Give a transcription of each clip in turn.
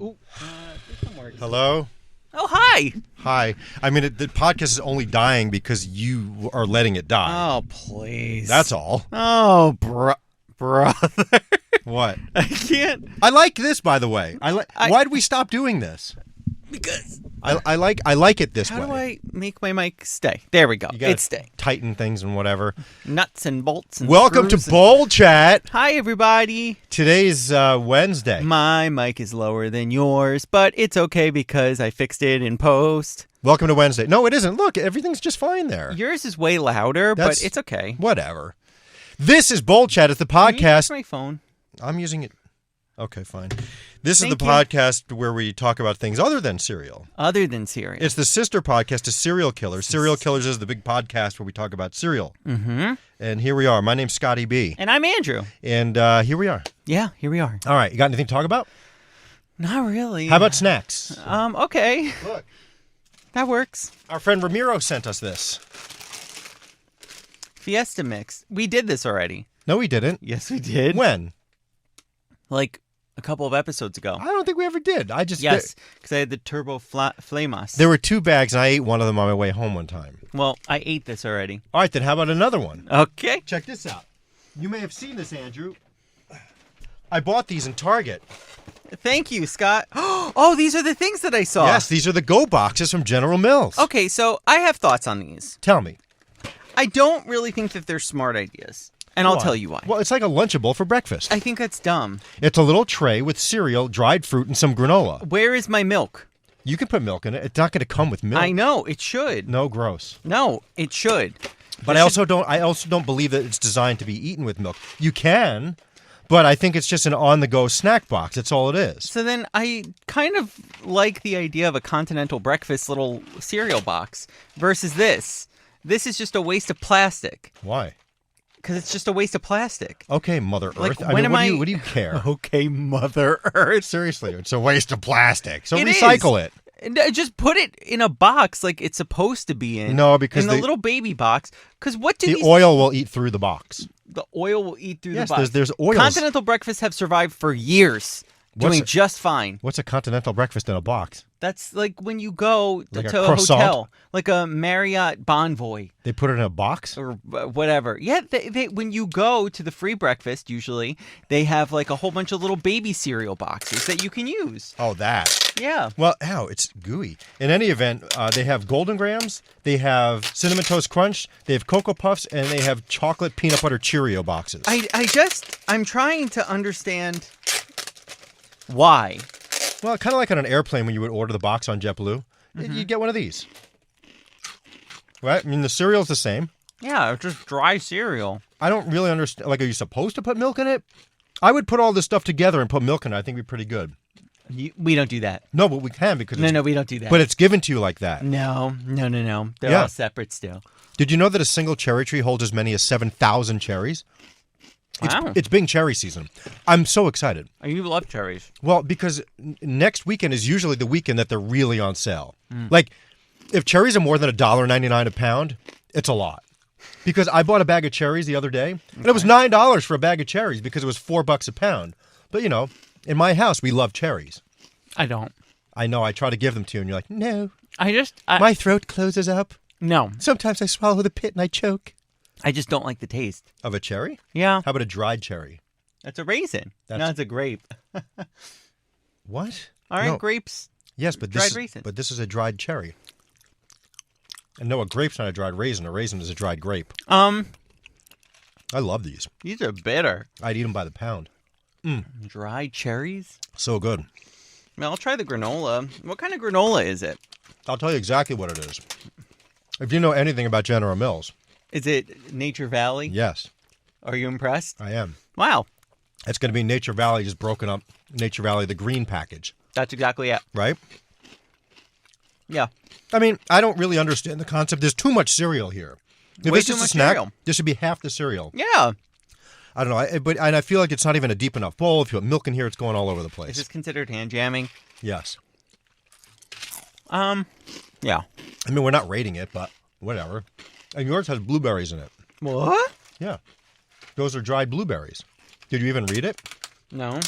Ooh, this one works. Hello? Oh, hi. Hi. I mean, the podcast is only dying because you are letting it die. Oh, please. That's all. Oh, brother. What? I can't. I like this, by the way. Why did we stop doing this? Because. I like it this way. How do I make my mic stay? There we go. You gotta It's staying. tighten things and whatever. Nuts and bolts and Welcome to screws Bowl Chat. Hi, everybody. Today's Wednesday. My mic is lower than yours, but it's okay because I fixed it in post. Welcome to Wednesday. No, it isn't. Look, everything's just fine there. Yours is way louder, but it's okay. Whatever. This is Bowl Chat. It's the Can you use podcast. my phone. I'm using it. Okay, fine. This is Thank the you. podcast where we talk about things other than cereal. Other than cereal. It's the sister podcast to Serial Killers. Serial Killers is the big podcast where we talk about cereal. Mm-hmm. And here we are. My name's Scotty B. And I'm Andrew. And here we are. Yeah, here we are. All right. You got anything to talk about? Not really. How about snacks? Okay. Look. That works. Our friend Ramiro sent us this. Fiesta Mix. We did this already. No, we didn't. Yes, we did. When? Like a couple of episodes ago. I don't think we ever did. Yes, because I had the Turbo Flamas. There were 2 bags, and I ate one of them on my way home one time. Well, I ate this already. All right, then how about another one? Okay. Check this out. You may have seen this, Andrew. I bought these in Target. Thank you, Scott. Oh, these are the things that I saw. Yes, these are the Go boxes from General Mills. Okay, so I have thoughts on these. Tell me. I don't really think that they're smart ideas. And I'll tell you why. Well, it's like a Lunchable for breakfast. I think that's dumb. It's a little tray with cereal, dried fruit, and some granola. Where is my milk? You can put milk in it. It's not going to come with milk. I know, it should. No, gross. No, it should. But I also don't believe that it's designed to be eaten with milk. You can, but I think it's just an on-the-go snack box. That's all it is. So then I kind of like the idea of a continental breakfast little cereal box versus this. This is just a waste of plastic. Why? Because it's just a waste of plastic. Okay, Mother Earth. Like, I when mean, am what do you care? Okay, Mother Earth. Seriously, it's a waste of plastic. So It recycle is. it. Just put it in a box like it's supposed to be in. No, because in a little baby box. Because what do the these... oil will eat through the box. The oil will eat through Yes, the box. there's oils. Continental breakfasts have survived for years, doing just fine. What's a continental breakfast in a box? That's like when you go Like to a a croissant? hotel, like a Marriott Bonvoy. They put it in a box? Or whatever. Yeah, they when you go to the free breakfast, usually, they have like a whole bunch of little baby cereal boxes that you can use. Oh, that. Yeah. Well, ow, it's gooey. In any event, they have Golden Grahams, they have Cinnamon Toast Crunch, they have Cocoa Puffs, and they have chocolate peanut butter Cheerio boxes. I'm trying to understand why. Well, kind of like on an airplane when you would order the box on JetBlue. Mm-hmm. You'd get one of these. Right? I mean, the cereal's the same. Yeah, it's just dry cereal. I don't really understand. Like, are you supposed to put milk in it? I would put all this stuff together and put milk in it. I think it'd be pretty good. We don't do that. No, but we can because No, we don't do that. But it's given to you like that. No. They're Yeah. all separate still. Did you know that a single cherry tree holds as many as 7,000 cherries? Wow. It's Bing cherry season. I'm so excited. You love cherries. Well, because next weekend is usually the weekend that they're really on sale. Like, if cherries are more than $1.99 a pound, it's a lot. Because I bought a bag of cherries the other day, and it was $9 for a bag of cherries because it was $4 a pound. But, you know, in my house, we love cherries. I don't. I know, I try to give them to you, and you're like, no. I My throat closes up. No. Sometimes I swallow the pit and I choke. I just don't like the taste. Of a cherry? Yeah. How about a dried cherry? That's a raisin. No, it's a grape. What? Aren't No. grapes? Yes, but dried raisin. But this is a dried cherry. And no, a grape's not a dried raisin. A raisin is a dried grape. I love these. These are bitter. I'd eat them by the pound. Dried cherries? So good. I'll try the granola. What kind of granola is it? I'll tell you exactly what it is. If you know anything about General Mills. Is it Nature Valley? Yes, Are you impressed? I am. Wow. It's going to be Nature Valley just broken up. Nature Valley, the green package. That's exactly it. Right? Yeah. I mean, I don't really understand the concept. There's too much cereal here. If Way it's too just a much snack, cereal. this should be half the cereal. Yeah. I don't know, and I feel like it's not even a deep enough bowl. If you put milk in here, it's going all over the place. Is this considered hand jamming? Yes. Yeah. I mean, we're not rating it, but whatever. And yours has blueberries in it. What? Yeah. Those are dried blueberries. Did you even read it? No.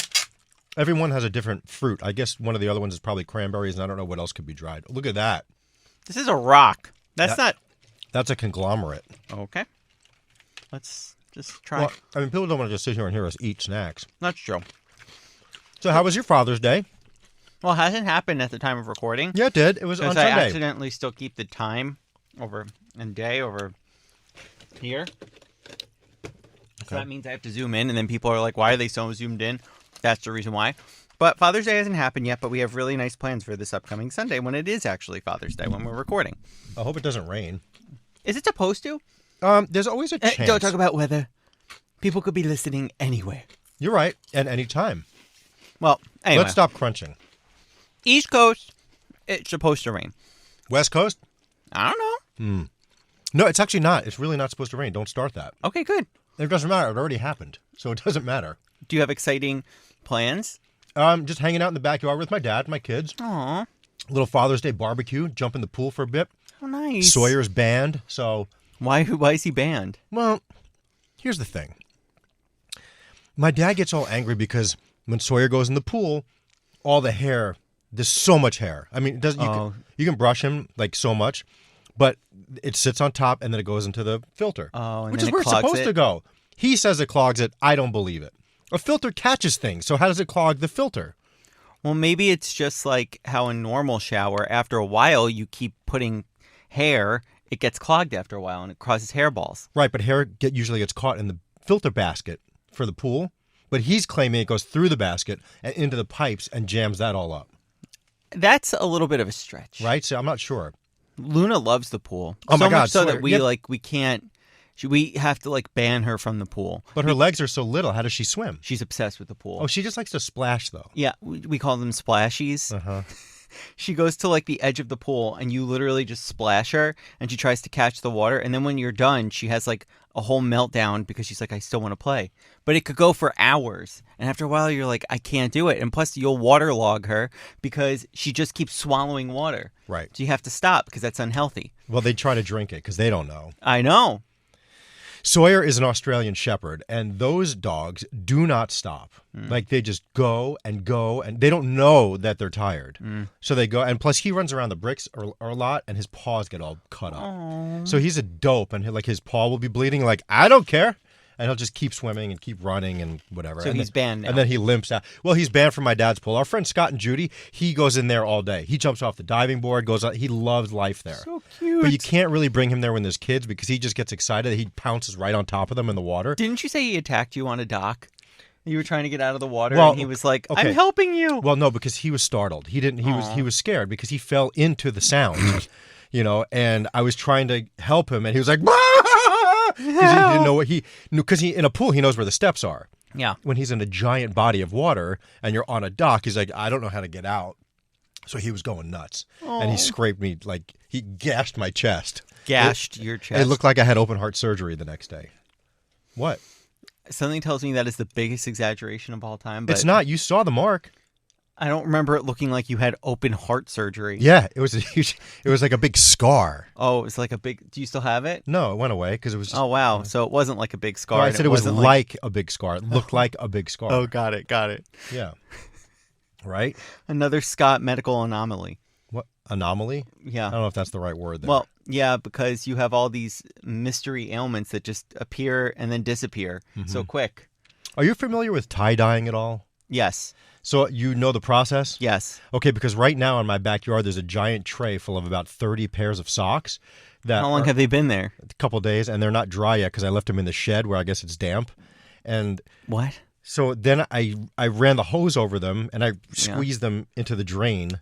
Everyone has a different fruit. I guess one of the other ones is probably cranberries, and I don't know what else could be dried. Look at that. This is a rock. That's not... That's a conglomerate. Okay. Let's just try. Well, I mean, people don't want to just sit here and hear us eat snacks. That's true. So how was your Father's Day? Well, it hasn't happened at the time of recording. Yeah, it did. It was on Because I Sunday. accidentally still keep the time over and day over here. So that means I have to zoom in, and then people are like, why are they so zoomed in? That's the reason why. But Father's Day hasn't happened yet, but we have really nice plans for this upcoming Sunday when it is actually Father's Day when we're recording. I hope it doesn't rain. Is it supposed to? There's always a chance. Don't talk about weather. People could be listening anywhere. You're right, and any time. Well, anyway. Let's stop crunching. East Coast, it's supposed to rain. West Coast? I don't know. No, it's actually not. It's really not supposed to rain. Don't start that. Okay, good. It doesn't matter. It already happened, so it doesn't matter. Do you have exciting plans? Just hanging out in the backyard with my dad, my kids. Aw, Little Father's Day barbecue. Jump in the pool for a bit. how nice. Sawyer's banned, so... Why is he banned? Well, here's the thing. My dad gets all angry because when Sawyer goes in the pool, all the hair, there's so much hair. I mean, it doesn't you can brush him like so much, but it sits on top and then it goes into the filter. Oh, and which then is it where it's clogs supposed it? to go. He says it clogs it. I don't believe it. A filter catches things, so how does it clog the filter? Well, maybe it's just like how a normal shower, after a while, you keep putting hair, it gets clogged after a while and it causes hairballs. Right, but hair usually gets caught in the filter basket for the pool. But he's claiming it goes through the basket and into the pipes and jams that all up. That's a little bit of a stretch. Right? So I'm not sure. Luna loves the pool. Oh my so God, much so Sawyer. that we can't, we have to like ban her from the pool. But her legs are so little. How does she swim? She's obsessed with the pool. Oh, she just likes to splash, though. Yeah, we call them splashies. Uh-huh. She goes to like the edge of the pool and you literally just splash her and she tries to catch the water. And then when you're done, she has like a whole meltdown because she's like, I still want to play. But it could go for hours. And after a while, you're like, I can't do it. And plus, you'll waterlog her because she just keeps swallowing water. Right. So you have to stop because that's unhealthy. Well, they try to drink it because they don't know. I know. Sawyer is an Australian Shepherd, and those dogs do not stop. Like, they just go, and they don't know that they're tired. So they go, and plus he runs around the bricks a lot, and his paws get all cut up. Aww. So he's a dope, and his paw will be bleeding. Like, I don't care. And he'll just keep swimming and keep running and whatever. So and he's banned now. And then he limps out. Well, he's banned from my dad's pool. Our friend Scott and Judy, he goes in there all day. He jumps off the diving board, goes out. He loves life there. So cute. But you can't really bring him there when there's kids because he just gets excited. He pounces right on top of them in the water. Didn't you say he attacked you on a dock? You were trying to get out of the water, Well, and he was like, okay. I'm helping you. Well, no, because he was startled. He didn't. He was scared because he fell into the sound, And I was trying to help him, and he was like, because he didn't know because in a pool he knows where the steps are. Yeah. When he's in a giant body of water and you're on a dock, he's like, I don't know how to get out. So he was going nuts, and he scraped me he gashed my chest. Gashed your chest. It looked like I had open heart surgery the next day. What? Something tells me that is the biggest exaggeration of all time. But It's not. You saw the mark. I don't remember it looking like you had open heart surgery. Yeah, it was a huge. It was like a big scar. Oh, it's like a big. Do you still have it? No, it went away because it was. Just, Oh wow! So it wasn't like a big scar. No, I and said it was wasn't like a big scar. It looked like a big scar. Oh, got it. Yeah. Right. Another Scott medical anomaly. What anomaly? Yeah. I don't know if that's the right word there. Well, yeah, because you have all these mystery ailments that just appear and then disappear so quick. Are you familiar with tie dyeing at all? Yes. So you know the process? Yes. Okay, because right now in my backyard there's a giant tray full of about 30 pairs of socks. How long have they been there? A couple days, and they're not dry yet because I left them in the shed where I guess it's damp. And What? so then I ran the hose over them and I squeezed them into the drain.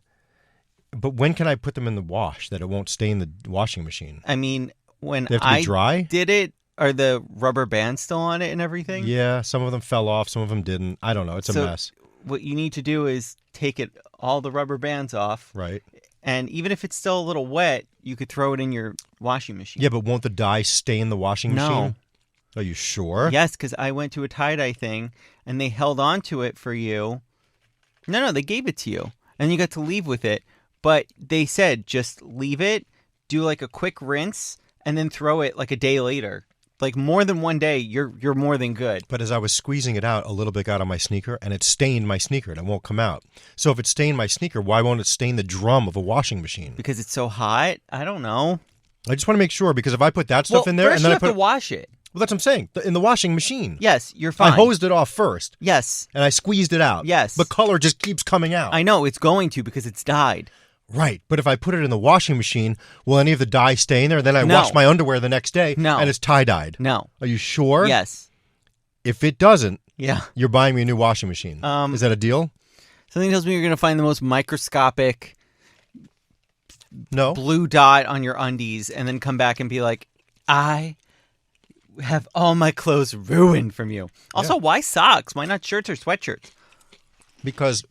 But when can I put them in the wash that it won't stain the washing machine? I mean, when They have to be I dry? did it, are the rubber bands still on it and everything? Yeah, some of them fell off, some of them didn't. I don't know. It's a So- mess. What you need to do is take all the rubber bands off, Right. and even if it's still a little wet, you could throw it in your washing machine. Yeah, but won't the dye stain the washing No. machine? Are you sure? Yes, because I went to a tie-dye thing, and they held on to it for you. No, they gave it to you, and you got to leave with it. But they said just leave it, do like a quick rinse, and then throw it like a day later like more than one day, you're more than good. But as I was squeezing it out, a little bit got on my sneaker, and it stained my sneaker, and it won't come out. So if it stained my sneaker, why won't it stain the drum of a washing machine? Because it's so hot. I don't know. I just want to make sure, because if I put that stuff in there, first and then you I have put to wash it. well, that's what I'm saying. In the washing machine. Yes, you're fine. I hosed it off first. Yes, And I squeezed it out. Yes. But color just keeps coming out. I know it's going to because it's dyed. Right. But if I put it in the washing machine, will any of the dye stay in there? Then I No. wash my underwear the next day, No. and it's tie-dyed. No. Are you sure? Yes. If it doesn't, Yeah. you're buying me a new washing machine. Is that a deal? Something tells me you're going to find the most microscopic No. blue dot on your undies and then come back and be like, I have all my clothes ruined from you. Also, why socks? Why not shirts or sweatshirts? Because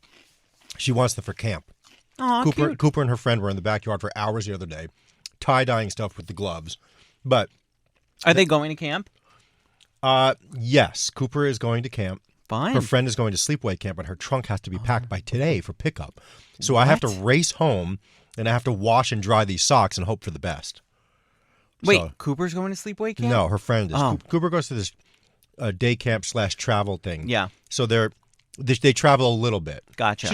she wants them for camp. Oh, cute. Cooper and her friend were in the backyard for hours the other day, tie-dyeing stuff with the gloves. But Are they going to camp? yes, Cooper is going to camp. Fine. Her friend is going to sleepaway camp, and her trunk has to be packed by today for pickup. So I have to race home, and I have to wash and dry these socks and hope for the best. Wait, So- Cooper's going to sleepaway camp? No, her friend is. Oh. Cooper goes to this day camp / travel thing. Yeah. So they travel a little bit. Gotcha.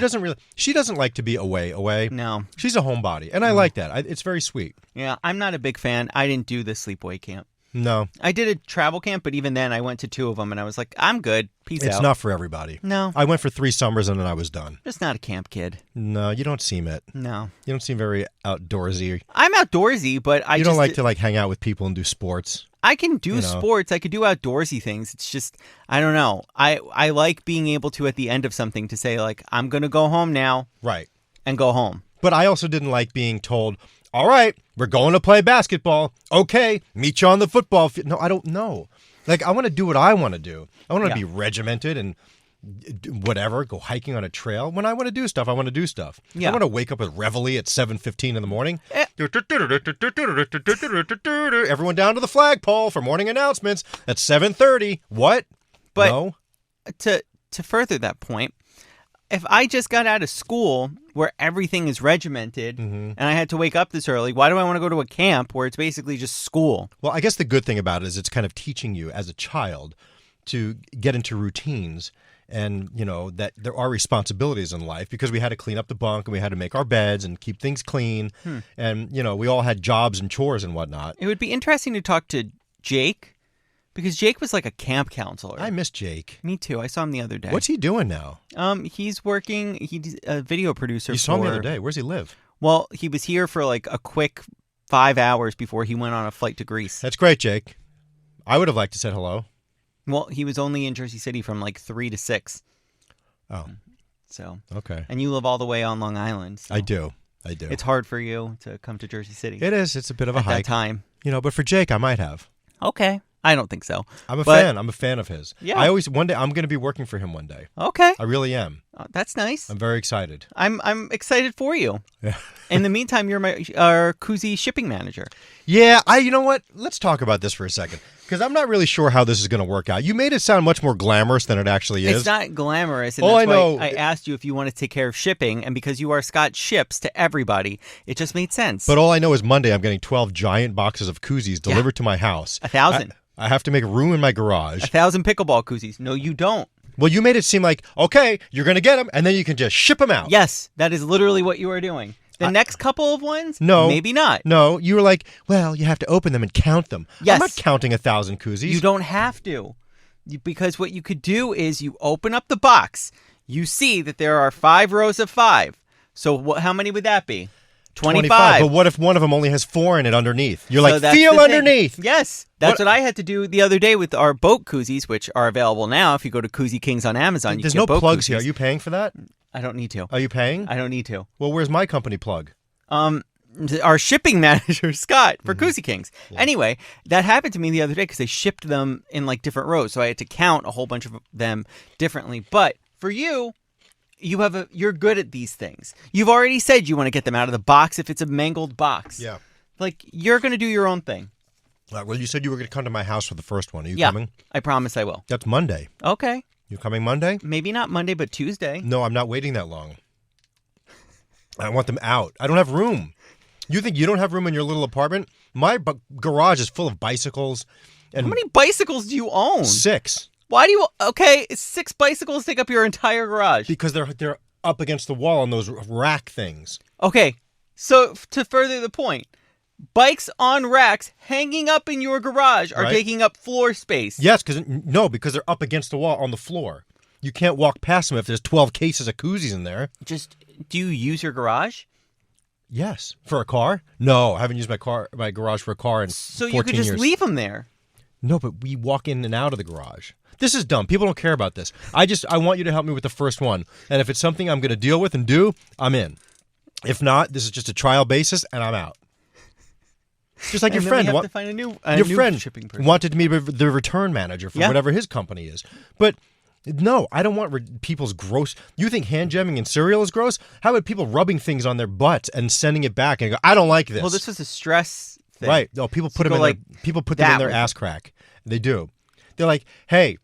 She doesn't like to be away. No. She's a homebody, and I like that. It's very sweet. Yeah, I'm not a big fan. I didn't do the sleepaway camp. No, I did a travel camp, but even then I went to 2 of them and I was like, I'm good. Peace out. it's not for everybody. No. I went for 3 summers and then I was done. Just not a camp kid. No, you don't seem it. No. You don't seem very outdoorsy. I'm outdoorsy, but You don't like to hang out with people and do sports. I can do you know. sports. I could do outdoorsy things. It's just, I don't know. I like being able to, at the end of something, to say, like, I'm going to go home now Right. and go home. But I also didn't like being told, all right, we're going to play basketball. Okay, meet you on the football field. No, I don't know. Like, I want to do what I want to do. I want to be regimented and whatever, go hiking on a trail. When I want to do stuff, I want to do stuff. Yeah. I want to wake up with reveille at 7:15 in the morning. Everyone down to the flagpole for morning announcements at 7:30. What? But no. to further that point, if I just got out of school where everything is regimented and I had to wake up this early, why do I want to go to a camp where it's basically just school? Well, I guess the good thing about it is it's kind of teaching you as a child to get into routines and, that there are responsibilities in life because we had to clean up the bunk and we had to make our beds and keep things clean. And, we all had jobs and chores and whatnot. It would be interesting to talk to Jake because Jake was like a camp counselor. I miss Jake. Me too. I saw him the other day. What's he doing now? He's a video producer. You saw him the other day. Where's he live? Well, he was here for like a quick 5 hours before he went on a flight to Greece. That's great, Jake. I would have liked to say hello. Well, he was only in Jersey City from like 3 to 6. Oh, So, okay. and you live all the way on Long Island. So I do. It's hard for you to come to Jersey City. It is. It's a bit of a at hike. that time. But for Jake, I might have. Okay. I don't think so. I'm a fan. I'm a fan of his. Yeah. One day, I'm going to be working for him one day. Okay. I really am. That's nice. I'm very excited. I'm excited for you. Yeah. In the meantime, you're our koozie shipping manager. Yeah, you know what? Let's talk about this for a second. Because I'm not really sure how this is going to work out. You made it sound much more glamorous than it actually is. It's not glamorous. And Oh, that's I know. why I asked you if you want to take care of shipping. And because you are Scott ships to everybody, it just made sense. But all I know is Monday I'm getting 12 giant boxes of koozies delivered to my house. 1,000. I have to make room in my garage. 1,000 pickleball koozies. No, you don't. Well, you made it seem like, okay, you're going to get them, and then you can just ship them out. Yes, that is literally what you are doing. The next couple of ones? No. Maybe not. No, you were like, well, you have to open them and count them. Yes. I'm not counting 1,000 koozies. You don't have to. Because what you could do is you open up the box. You see that there are 5 rows of 5. So how many would that be? 25. But what if one of them only has 4 in it underneath? You're So like, that's feel the thing. underneath. Yes. That's what I had to do the other day with our boat koozies, which are available now. If you go to Koozie Kings on Amazon, you There's can no get boat plugs koozies. here. Are you paying for that? I don't need to. Are you paying? I don't need to. Well, where's my company plug? Our shipping manager, Scott, for Koozie Kings. Yeah. Anyway, that happened to me the other day because they shipped them in like different rows. So I had to count a whole bunch of them differently. But for you, you're good at these things. You've already said you want to get them out of the box if it's a mangled box. Yeah. Like, you're going to do your own thing. Well, you said you were going to come to my house for the first one. Are you Yeah, coming? I promise I will. That's Monday. Okay. You coming Monday? Maybe not Monday, but Tuesday. No, I'm not waiting that long. I want them out. I don't have room. You think you don't have room in your little apartment? My garage is full of bicycles And How many bicycles do you own? 6. Why do you? Okay, 6 bicycles take up your entire garage. Because they're up against the wall on those rack things. Okay, so to further the point, bikes on racks hanging up in your garage are taking up floor space. Yes, because they're up against the wall on the floor. You can't walk past them if there's 12 cases of koozies in there. Do you use your garage? Yes. For a car? No, I haven't used my garage for a car in 14 years. So you could just leave them there. No, but we walk in and out of the garage. This is dumb. People don't care about this. I want you to help me with the first one. And if it's something I'm going to deal with and do, I'm in. If not, this is just a trial basis, and I'm out. Just like your friend. We have to find a new shipping person. Wanted to meet the return manager for whatever his company is. But no, I don't want people's gross. You think hand jamming in cereal is gross? How about people rubbing things on their butts and sending it back and go, I don't like this. Well, this was a stress thing. Right. No, people put them in their ass crack. They do. They're like, hey,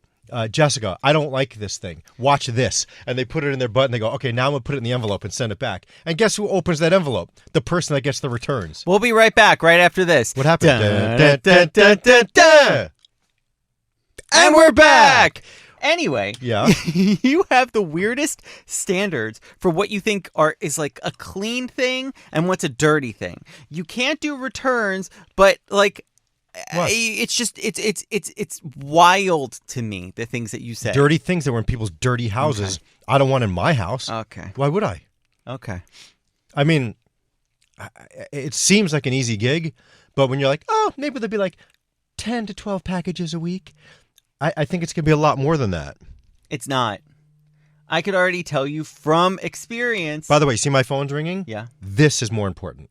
Jessica, I don't like this thing. Watch this. And they put it in their butt and they go, okay, now I'm going to put it in the envelope and send it back. And guess who opens that envelope? The person that gets the returns. We'll be right back right after this. What happened? And we're back. Anyway, yeah. You have the weirdest standards for what you think is like a clean thing and what's a dirty thing. You can't do returns, but like it's just it's wild to me, the things that you say. Dirty things that were in people's dirty houses. Okay. I don't want in my house. Okay. Why would I? Okay. I mean, it seems like an easy gig, but when you're like, oh, maybe there'll be like 10 to 12 packages a week. I think it's going to be a lot more than that. It's not. I could already tell you from experience. By the way, see my phone's ringing? Yeah. This is more important.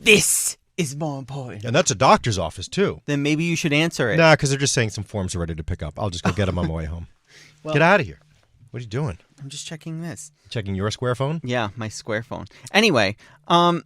This is more important. And that's a doctor's office, too. Then maybe you should answer it. Nah, because they're just saying some forms are ready to pick up. I'll just go get them on my way home. Well, get out of here. What are you doing? I'm just checking this. Checking your Square phone? Yeah, my Square phone. Anyway, can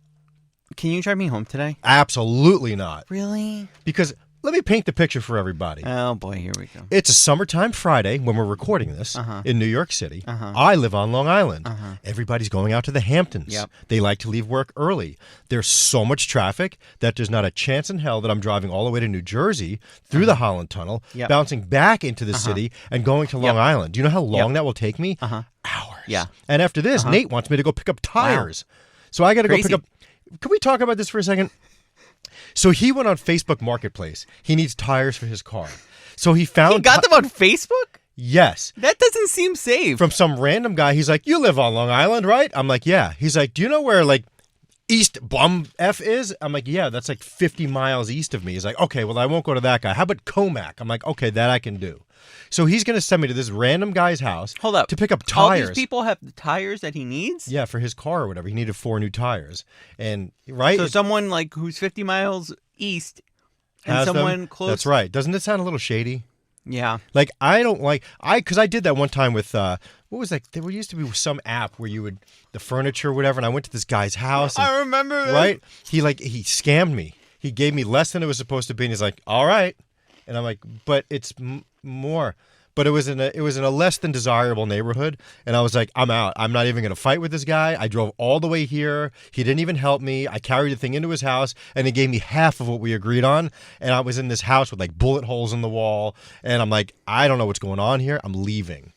you drive me home today? Absolutely not. Really? Because let me paint the picture for everybody. Oh, boy, here we go. It's a summertime Friday when we're recording this in New York City. I live on Long Island. Everybody's going out to the Hamptons. Yep. They like to leave work early. There's so much traffic that there's not a chance in hell that I'm driving all the way to New Jersey through the Holland Tunnel, bouncing back into the city and going to Long Island. Do you know how long that will take me? Hours. Yeah. And after this, Nate wants me to go pick up tires. Wow. So I got to go pick up. Can we talk about this for a second? So he went on Facebook Marketplace. He needs tires for his car. So he found... He got them on Facebook? Yes. That doesn't seem safe. From some random guy. He's like, you live on Long Island, right? I'm like, yeah. He's like, do you know where, like, East Blum F is? I'm like, yeah, that's like 50 miles east of me. He's like, okay, well, I won't go to that guy. How about Comac? I'm like, okay, that I can do. So he's going to send me to this random guy's house. Hold up. To pick up tires. All these people have the tires that he needs? Yeah, for his car or whatever. He needed 4 new tires. And, right? So someone, like, who's 50 miles east and someone close. That's right. Doesn't it sound a little shady? Yeah. Like, I don't like... Because I did that one time with... what was that? There used to be some app where you would... The furniture or whatever, and I went to this guy's house. And, I remember that. Right? He scammed me. He gave me less than it was supposed to be, and he's like, all right. And I'm like, but it's more... But it was in a less than desirable neighborhood, and I was like, I'm out. I'm not even going to fight with this guy. I drove all the way here. He didn't even help me. I carried the thing into his house, and he gave me half of what we agreed on. And I was in this house with like bullet holes in the wall, and I'm like, I don't know what's going on here. I'm leaving.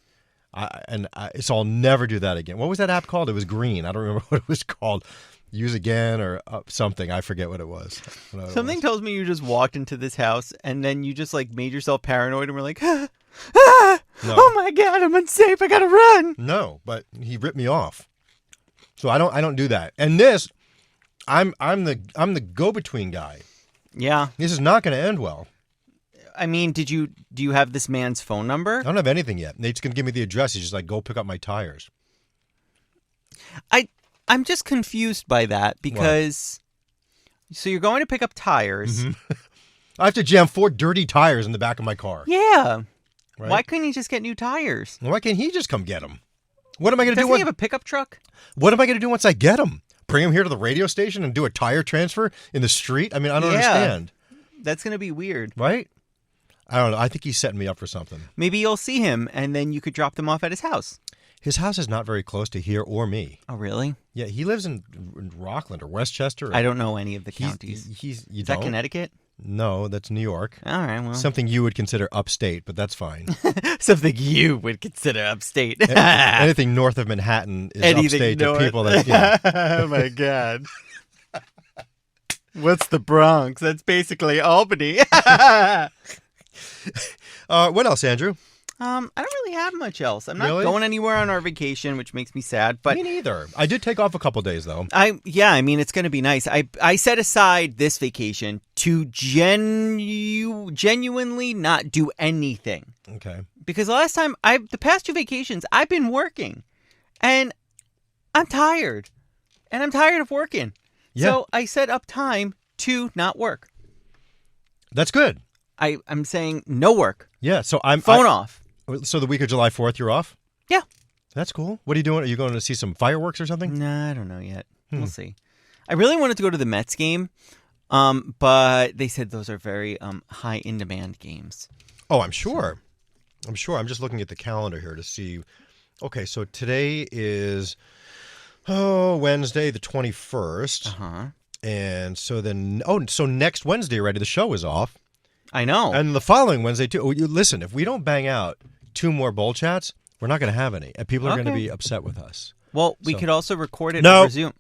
So I'll never do that again. What was that app called? It was green. I don't remember what it was called. Use again or something. I forget what it was. Something tells me you just walked into this house and then you just like made yourself paranoid and were like, no. Oh my God, I'm unsafe. I gotta run. No, but he ripped me off. So I don't do that. And this, I'm the go-between guy. Yeah. This is not going to end well. I mean, do you have this man's phone number? I don't have anything yet. Nate's going to give me the address. He's just like, go pick up my tires. I'm just confused by that because... What? So you're going to pick up tires. Mm-hmm. I have to jam 4 dirty tires in the back of my car. Yeah. Right? Why couldn't he just get new tires? Why can't he just come get them? What am I going to do? Doesn't he have a pickup truck? What am I going to do once I get them? Bring him here to the radio station and do a tire transfer in the street? I mean, I don't understand. That's going to be weird. Right? I don't know. I think he's setting me up for something. Maybe you'll see him and then you could drop them off at his house. His house is not very close to here or me. Oh, really? Yeah, he lives in Rockland or Westchester. I don't know any of the counties. Is that Connecticut? No, that's New York. All right, well. Something you would consider upstate, but that's fine. Something you would consider upstate. Anything north of Manhattan is upstate to people that, Oh, my God. What's the Bronx? That's basically Albany. What else, Andrew? I don't really have much else. I'm not Really? going anywhere on our vacation, which makes me sad. But Me neither. I did take off a couple days, though. I mean, it's going to be nice. I set aside this vacation to genuinely not do anything. Okay. Because the past 2 vacations, I've been working. And I'm tired. And I'm tired of working. Yeah. So I set up time to not work. That's good. I'm saying no work. Yeah, so Phone off. So the week of July 4th, you're off? Yeah. That's cool. What are you doing? Are you going to see some fireworks or something? Nah, I don't know yet. We'll see. I really wanted to go to the Mets game, but they said those are very high in demand games. Oh, I'm sure. I'm just looking at the calendar here to see. Okay, so today is Wednesday the 21st. Uh-huh. And so then so next Wednesday already the show is off. I know. And the following Wednesday too. Listen, if we don't bang out 2 more bowl chats, we're not going to have any. And people are going to be upset with us. Well, we So- could also record it No. over Zoom.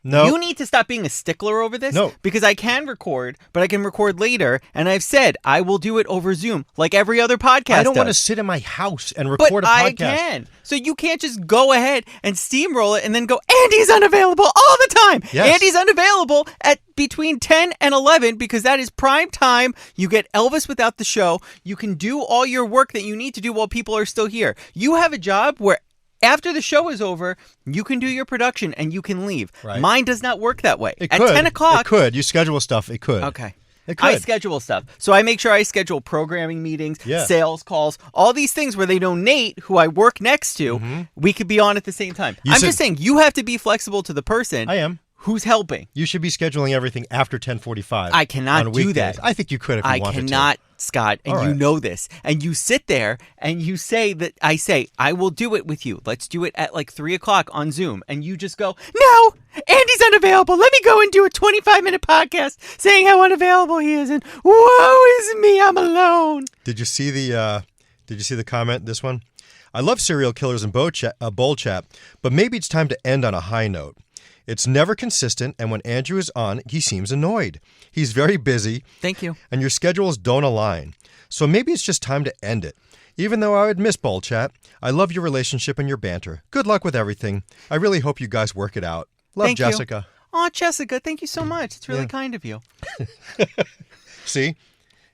No. You need to stop being a stickler over this. No. Because I can record, but I can record later. And I've said I will do it over Zoom like every other podcast I don't want to does. sit in my house and But record a podcast. I can. So you can't just go ahead and steamroll it and then go, Andy's unavailable all the time. Yes. Andy's unavailable at between 10 and 11 because that is prime time. You get Elvis without the show. You can do all your work that you need to do while people are still here. You have a job where after the show is over, you can do your production and you can leave. Right. Mine does not work that way. It At could. 10 o'clock. It could. You schedule stuff. It could. Okay. It could. I schedule stuff. So I make sure I schedule programming meetings, Yeah. sales calls, all these things where they know Nate, who I work next to, we could be on at the same time. You I'm said- just saying you have to be flexible to the person I am. who's helping. You should be scheduling everything after 10:45. I cannot on do weekdays. that. I think you could if you I wanted cannot, Scott, and All you right. know this. And you sit there and you say that I say, I will do it with you. Let's do it at like 3 o'clock on Zoom. And you just go, no, Andy's unavailable. Let me go and do a 25-minute podcast saying how unavailable he is. And woe is me, I'm alone. to. Did you see the comment? This one. I love serial killers and bowl chat, but maybe it's time to end on a high note. It's never consistent, and when Andrew is on, he seems annoyed. He's very busy, Thank you. and your schedules don't align. So maybe it's just time to end it. Even though I would miss bowl chat, I love your relationship and your banter. Good luck with everything. I really hope you guys work it out. Love, Thank you. Jessica. Oh, Jessica, thank you so much. It's really kind of you. See?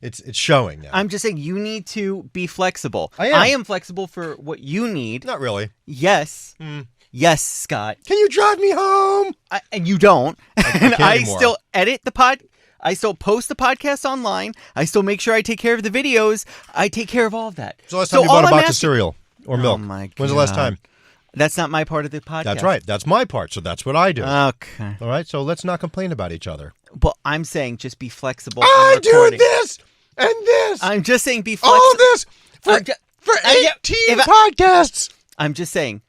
It's showing now. I'm just saying you need to be flexible. I am. flexible for what you need. Not really. Yes. Yes, Scott. Can you drive me home? And you don't. And can't I anymore. still edit the pod. I still post the podcast online. I still make sure I take care of the videos. I take care of all of that. So last time you bought a box of cereal or milk. Oh my When's the last God. time? That's not my part of the podcast. That's right. That's my part. So that's what I do. Okay. All right. So let's not complain about each other. But I'm saying just be flexible. I in do recording. this and this. I'm just saying be flexible. all this for I'm 18 if I- podcasts. I'm just saying,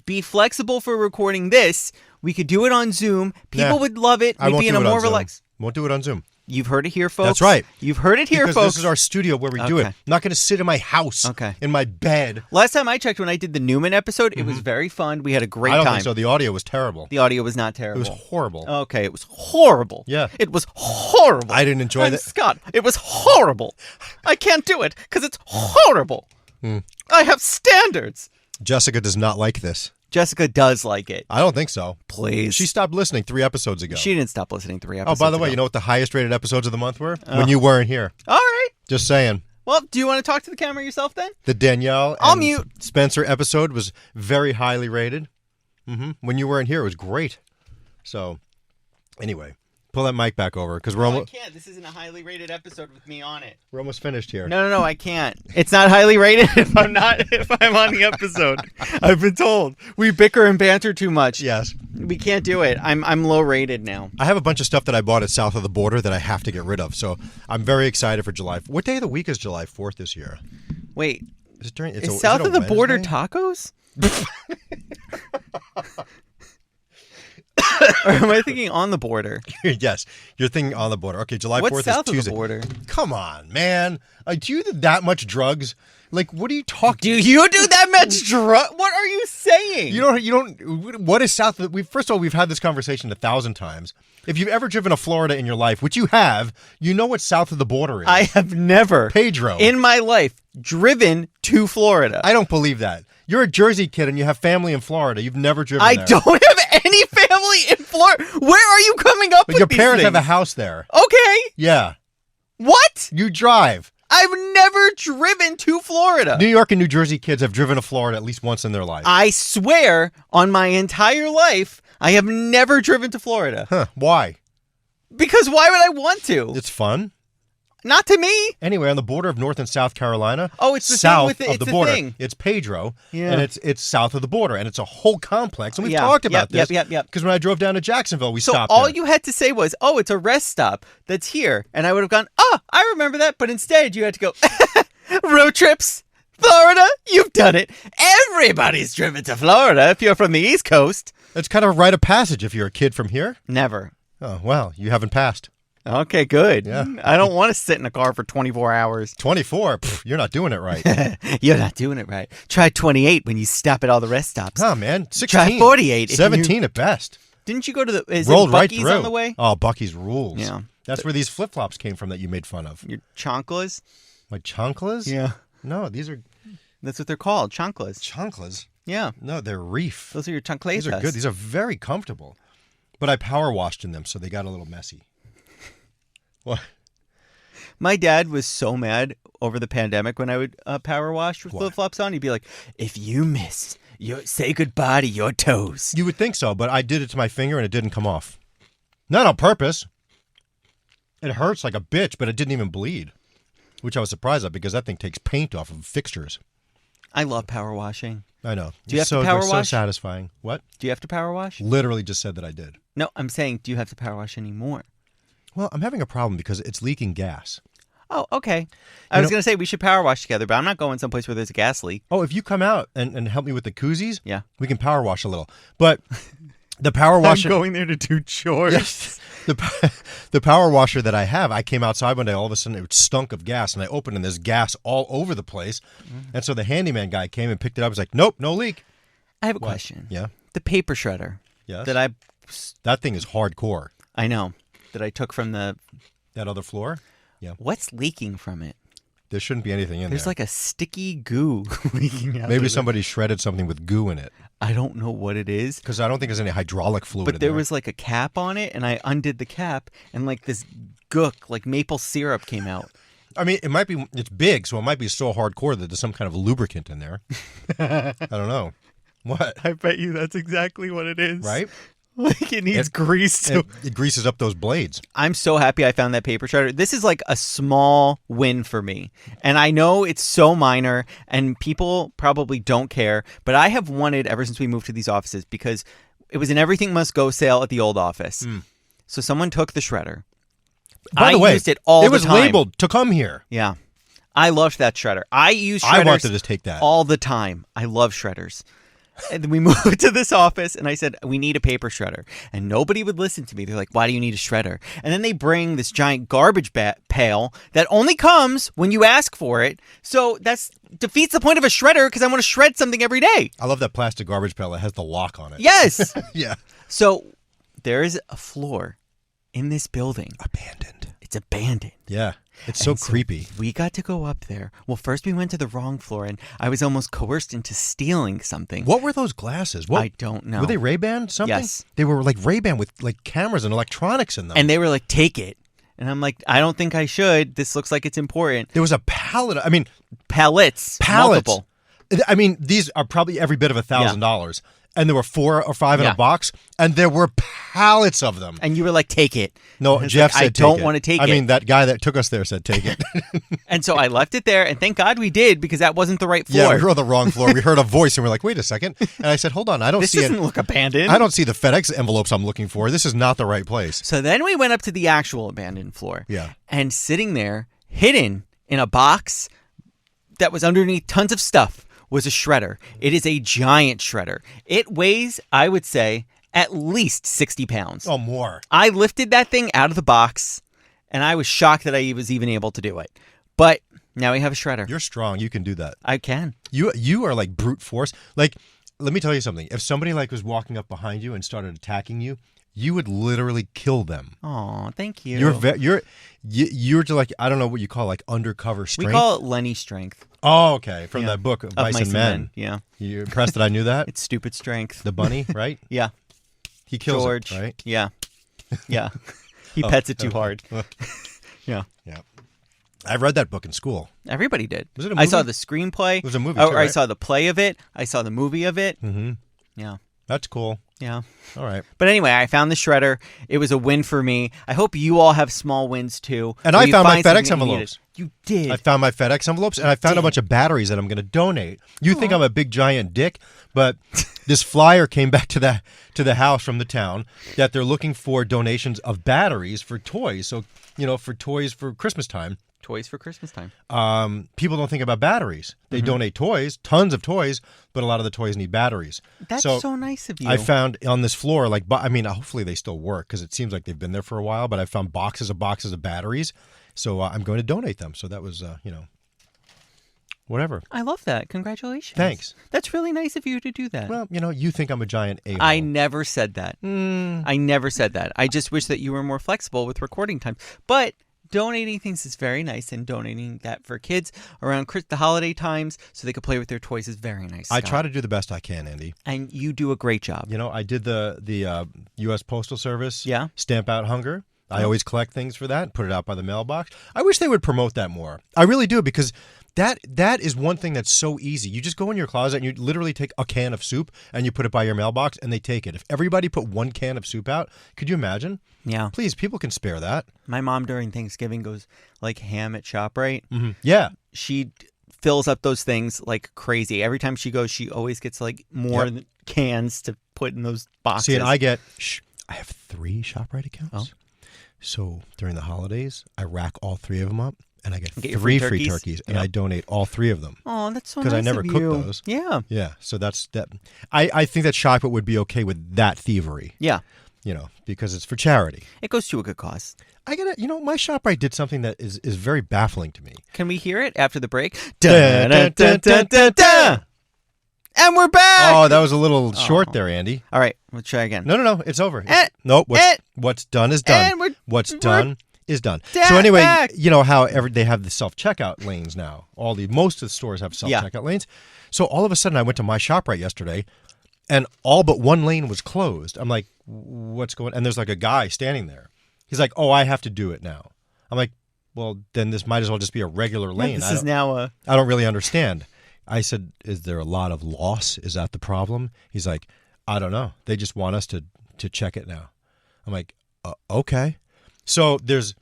be flexible for recording this. We could do it on Zoom. People Nah, would love it. I We'd won't be in do a it on more Zoom. relaxed. Won't do it on Zoom. You've heard it here, folks. That's right. You've heard it here, Because folks. this is our studio where we do it. Okay. I'm not going to sit in my house, Okay. in my bed. Last time I checked, when I did the Newman episode, it was very fun. We had a great I don't time. think so. The audio was terrible. The audio was not It terrible. was horrible. Okay, it was horrible. Yeah. It was horrible. I didn't enjoy I'm that. Scott, it was horrible. I can't do it because it's horrible. I have standards. Jessica does not like this. Jessica does like it. I don't think so. Please. She stopped listening 3 episodes ago. She didn't stop listening 3 Oh, episodes by the way, ago. you know what the highest rated episodes of the month were? When you weren't here. All right. Just saying. Well, do you want to talk to the camera yourself then? The Danielle I'll and mute. Spencer episode was very highly rated. When you weren't here, it was great. So, anyway, pull that mic back over because I can't. This isn't a highly rated episode with me on it. we're almost finished here. No, I can't. It's not highly rated if I'm on the episode. I've been told. We bicker and banter too much. Yes. We can't do it. I'm low rated now. I have a bunch of stuff that I bought at south of the border that I have to get rid of. So, I'm very excited for July. What day of the week is July 4th this year? Wait, Is it during is south of the border Wednesday? tacos? Or am I thinking on the border? Yes, you're thinking on the border. Okay, July 4th What's is south of Tuesday. the border? Come on, man. Do you do that much drugs? Like, what are you talking? Do you do that much drug? What are you saying? You don't. What is south of? First of all, we've had this conversation 1,000 times. If you've ever driven to Florida in your life, which you have, you know what south of the border is. I have never, Pedro, in my life, driven to Florida. I don't believe that. You're a Jersey kid and you have family in Florida. You've never driven I there. don't have any family in Florida. Where are you coming up But with your these parents have a things? house there. Okay. Yeah. What? You drive. I've never driven to Florida. New York and New Jersey kids have driven to Florida at least once in their life. I swear on my entire life, I have never driven to Florida. Huh. Why? Because why would I want to? It's fun. Not to me. Anyway, on the border of North and South Carolina. Oh, it's the thing south with it. of It's the the border. thing. It's Pedro, Yeah. and it's south of the border, and it's a whole complex. And we've Yeah. talked about Yep, this. yep. Because when I drove down to Jacksonville, we So stopped all there. you had to say was, "Oh, it's a rest stop that's here," and I would have gone, "Oh, I remember that." But instead, you had to go, "Road trips, Florida. You've done it. Everybody's driven to Florida if you're from the East Coast." It's kind of a rite of passage if you're a kid from here. Never. Oh, well, you haven't passed. Okay, good. Yeah. I don't want to sit in a car for 24 hours. 24? Pff, you're not doing it right. You're not doing it right. Try 28 when you stop at all the rest stops. Oh, man. 16. Try 48. if 17 at best. Didn't you go to the is Rolled it right Buc-ee's through. on the way? Oh, Buc-ee's rules. Yeah. That's where these flip-flops came from that you made fun of. Your chanclas? My chanclas? Yeah. No, these are That's what they're called, chanclas. chanclas. Yeah. No, they're reef. Those are your chancletas. These are good. These are very comfortable. But I power washed in them, so they got a little messy. What? My dad was so mad over the pandemic when I would power wash with Why? flip-flops on. He'd be like, "If you miss, say goodbye to your toes." You would think so, but I did it to my finger and it didn't come off. Not on purpose. It hurts like a bitch, but it didn't even bleed. Which I was surprised at because that thing takes paint off of fixtures. I love power washing. I know. Do you have to so, power they're wash? So satisfying. What? Do you have to power wash? Literally just said that I did. No, I'm saying, do you have to power wash anymore? Well, I'm having a problem because it's leaking gas. Oh, okay. I was going to say we should power wash together, but I'm not going someplace where there's a gas leak. Oh, if you come out and help me with the koozies, Yeah. we can power wash a little. But the power washer... going there to do chores. Yes. The power washer that I have, I came outside one day, all of a sudden it stunk of gas, and I opened and there's gas all over the place. And so the handyman guy came and picked it up. He's like, nope, no leak. I have a What? question. Yeah. The paper shredder Yes. that That thing is hardcore. I know, that I took from the... That other floor? Yeah. What's leaking from it? There shouldn't be anything in There's there. like a sticky goo leaking out. Maybe of it. somebody shredded something with goo in it. I don't know what it is, Because I don't think there's any hydraulic fluid but in there was like a cap on it, and I undid the cap, and like this gook, like maple syrup, came out. I mean, it might be, it's big, so it might be so hardcore that there's some kind of lubricant in there. I don't know. What? I bet you that's exactly what it is. Right? Like it needs grease to... It greases up those blades. I'm so happy I found that paper shredder. This is like a small win for me. And I know it's so minor and people probably don't care, but I have wanted ever since we moved to these offices because it was an everything must go sale at the old office. So someone took the shredder. By the way, used it all it the was time. labeled to come here. Yeah. I loved that shredder. I use shredders I wanted to take that. all the time. I love shredders. And then we moved to this office, and I said, we need a paper shredder. And nobody would listen to me. They're like, why do you need a shredder? And then they bring this giant garbage pail that only comes when you ask for it. So that defeats the point of a shredder because I want to shred something every day. I love that plastic garbage pail that has the lock on it. Yes. Yeah. So there is a floor in this building. Abandoned. It's abandoned. Yeah. It's so And creepy. We got to go up there. Well, first we went to the wrong floor, and I was almost coerced into stealing something. What were those glasses? What, I don't know. Were they Ray-Ban something? Yes. They were like Ray-Ban with like cameras and electronics in them. And they were like, take it. And I'm like, I don't think I should. This looks like it's important. there was a pallet. I mean, Pallets. pallets. Multiple. I mean, these are probably every bit of $1,000. And there were 4 or 5 in Yeah. a box, and there were pallets of them. And you were like, take it. No, And it's Jeff like, said I don't take it. want to take I it. mean, that guy that took us there said take it. And so I left it there, and thank God we did, because that wasn't the right Yeah, floor. we were on the wrong floor. We heard a voice, and we're like, wait a second. And I said, hold on, I don't This see doesn't look abandoned. I don't see the FedEx envelopes I'm looking for. This is not the right place. So then we went up to the actual abandoned floor. Yeah. And sitting there, hidden in a box that was underneath tons of stuff, was a shredder. It is a giant shredder. It weighs, I would say, at least 60 pounds. Oh, more. I lifted that thing out of the box, and I was shocked that I was even able to do it. But now we have a shredder. You're strong. You can do that. I can. You are like brute force. Like, let me tell you something. If somebody like was walking up behind you and started attacking you, you would literally kill them. Oh, thank you. You're just like, I don't know what you call like undercover strength. We call it Lenny strength. Oh, okay. From that book, Of Mice and Men. Yeah. You impressed that I knew that? It's stupid strength. The bunny, right? Yeah. He kills George. it, right? Yeah. Yeah. He pets it too hard. Yeah. Yeah. I read that book in school. Everybody did. Was it a movie? I saw the screenplay. It was a movie, Or too, I right? saw the play of it. I saw the movie of it. Mm-hmm. Yeah. That's cool. Yeah. All right. But anyway, I found the shredder. It was a win for me. I hope you all have small wins too. And where I you found my find something FedEx that you envelopes. needed. You did. I found my FedEx envelopes, and I found a bunch of batteries that I'm going to donate. You think I'm a big giant dick, but this flyer came back to the house from the town that they're looking for donations of batteries for toys. So, for toys for Christmas time. Toys for Christmas time. People don't think about batteries. They donate toys, tons of toys, but a lot of the toys need batteries. That's so nice of you. I found on this floor, hopefully they still work because it seems like they've been there for a while, but I found boxes of batteries. So I'm going to donate them. So that was, whatever. I love that. Congratulations. Thanks. That's really nice of you to do that. Well, you think I'm a giant a-hole. I never said that. I never said that. I just wish that you were more flexible with recording times. But donating things is very nice, and donating that for kids around the holiday times so they could play with their toys is very nice. I Scott. try to do the best I can, Andy. And you do a great job. I did the U.S. Postal Service Yeah. Stamp Out Hunger. I always collect things for that and put it out by the mailbox. I wish they would promote that more. I really do, because that is one thing that's so easy. You just go in your closet and you literally take a can of soup and you put it by your mailbox and they take it. If everybody put one can of soup out, could you imagine? Yeah. Please, people can spare that. My mom during Thanksgiving goes like ham at ShopRite. Mm-hmm. Yeah. She fills up those things like crazy. Every time she goes, she always gets like more cans to put in those boxes. See, and I have 3 ShopRite accounts. Oh. So during the holidays, I rack all 3 of them up, and I get 3 free turkeys, and I donate all 3 of them. Oh, that's so nice. Because I never of cook you. those. Yeah. Yeah. So that's that. I think that ShopRite would be okay with that thievery. Yeah. Because it's for charity. It goes to a good cause. I get it. My ShopRite did something that is very baffling to me. Can we hear it after the break? Dun, dun, dun, dun, dun, dun. And we're back. Oh, that was a little short there, Andy. All right, let's try again. No, it's over. No, what's done is done. What's done is done. So anyway, back. How they have the self-checkout lanes now. Most of the stores have self-checkout lanes. So all of a sudden, I went to my ShopRite yesterday, and all but one lane was closed. I'm like, what's going on? And there's like a guy standing there. He's like, oh, I have to do it now. I'm like, well, then this might as well just be a regular lane. This is now a... I don't really understand. I said, is there a lot of loss? Is that the problem? He's like, I don't know. They just want us to check it now. I'm like, okay. So there's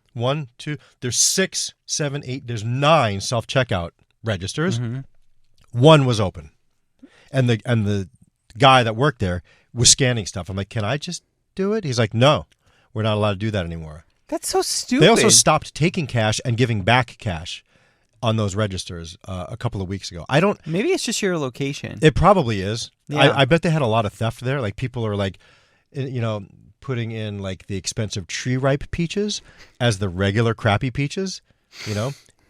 6, 7, 8, there's 9 self-checkout registers. Mm-hmm. One was open. And the guy that worked there was scanning stuff. I'm like, can I just do it? He's like, no, we're not allowed to do that anymore. That's so stupid. They also stopped taking cash and giving back cash on those registers a couple of weeks ago. Maybe it's just your location. It probably is. Yeah. I bet they had a lot of theft there. Like people are like, putting in like the expensive tree ripe peaches as the regular crappy peaches.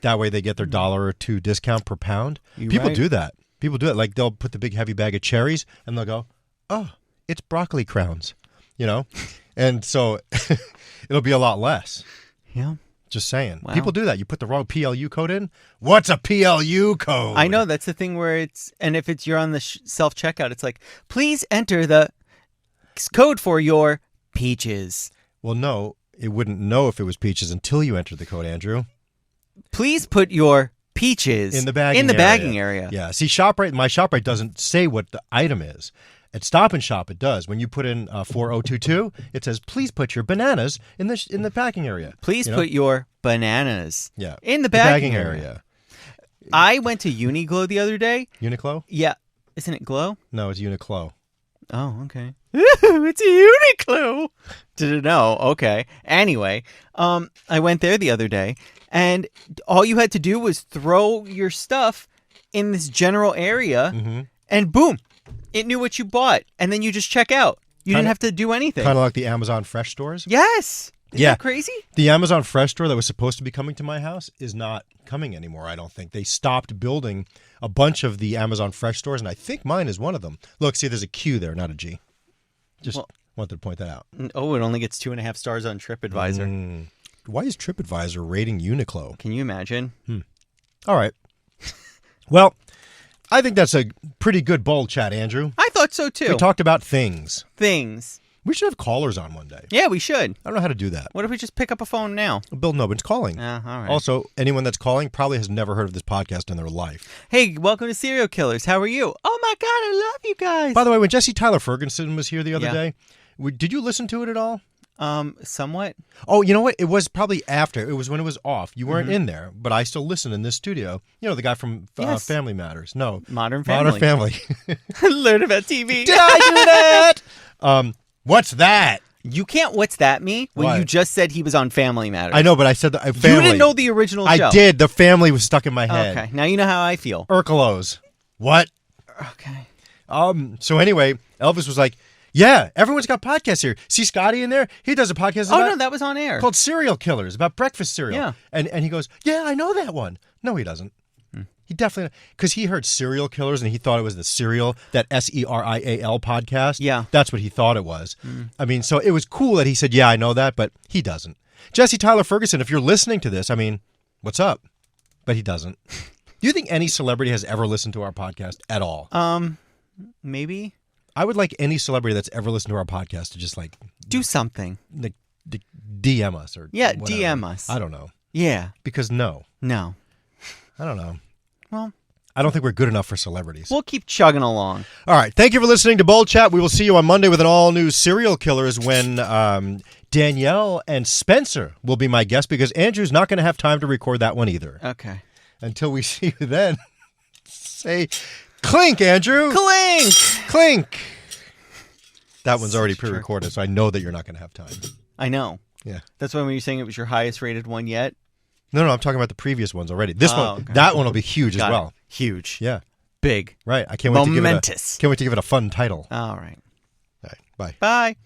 That way they get their $1 or $2 discount per pound. People do that. People do it. Like they'll put the big heavy bag of cherries and they'll go, oh, it's broccoli crowns. And so it'll be a lot less. Yeah. Just saying. Wow. People do that. You put the wrong PLU code in. What's a PLU code? I know. That's the thing where and if you're on the self-checkout, it's like, please enter the code for your peaches. Well, no, it wouldn't know if it was peaches until you entered the code, Andrew. Please put your peaches in the bagging area. Yeah. See, my ShopRite doesn't say what the item is. At Stop and Shop, it does. When you put in 4022, it says, please put your bananas in the packing area. Please put your bananas in the bagging area. I went to Uniqlo the other day. Uniqlo? Yeah. Isn't it Glow? No, it's Uniqlo. Oh, okay. It's a Uniqlo. Didn't know. Okay. Anyway, I went there the other day, and all you had to do was throw your stuff in this general area, and boom. It knew what you bought, and then you just check out. You didn't have to do anything. Kind of like the Amazon Fresh stores. Yes. Isn't that crazy? The Amazon Fresh store that was supposed to be coming to my house is not coming anymore, I don't think. They stopped building a bunch of the Amazon Fresh stores, and I think mine is one of them. Look, see, there's a Q there, not a G. Just wanted to point that out. Oh, it only gets 2.5 stars on TripAdvisor. Why is TripAdvisor rating Uniqlo? Can you imagine? All right. Well, I think that's a pretty good bold chat, Andrew. I thought so, too. We talked about things. We should have callers on one day. Yeah, we should. I don't know how to do that. What if we just pick up a phone now? Bill Nobin's calling. All right. Also, anyone that's calling probably has never heard of this podcast in their life. Hey, welcome to Serial Killers. How are you? Oh, my God, I love you guys. By the way, when Jesse Tyler Ferguson was here the other day, did you listen to it at all? Somewhat. Oh, you know what? It was probably after. It was when it was off. You weren't in there, but I still listen in this studio. You know, the guy from Family Matters. No. Modern Family. Learn about TV. Did I do that? What's that? You can't what's that me when What? you just said he was on Family Matters. I know, but I said the family. You didn't know the original show. I did. The family was stuck in my head. Okay. Now you know how I feel. Urkelos. What? Okay. So anyway, Elvis was like, yeah, everyone's got podcasts here. See Scotty in there? He does a podcast Oh, no, that was on air. called Serial Killers, about breakfast cereal. Yeah. And he goes, yeah, I know that one. No, he doesn't. He definitely, because he heard Serial Killers and he thought it was the Serial, that Serial podcast. Yeah. That's what he thought it was. I mean, so it was cool that he said, yeah, I know that, but he doesn't. Jesse Tyler Ferguson, if you're listening to this, I mean, what's up? But he doesn't. Do you think any celebrity has ever listened to our podcast at all? Maybe. I would like any celebrity that's ever listened to our podcast to just like Do something. DM us or Yeah, whatever. DM us. I don't know. Yeah. Because no. I don't know. Well, I don't think we're good enough for celebrities. we'll keep chugging along. All right. Thank you for listening to Bold Chat. We will see you on Monday with an all-new Serial Killers when Danielle and Spencer will be my guests because Andrew's not going to have time to record that one either. Okay. Until we see you then, say clink, Andrew. Clink! Clink. That one's already pre-recorded, so I know that you're not going to have time. I know. Yeah. That's why when you're saying it was your highest rated one yet. No, I'm talking about the previous ones already. This one, okay. that one will be huge as Got well. it. Huge. Yeah. Big. Right. I can't wait to give it Momentous. can't wait to give it a fun title. All right. All right. Bye. Bye.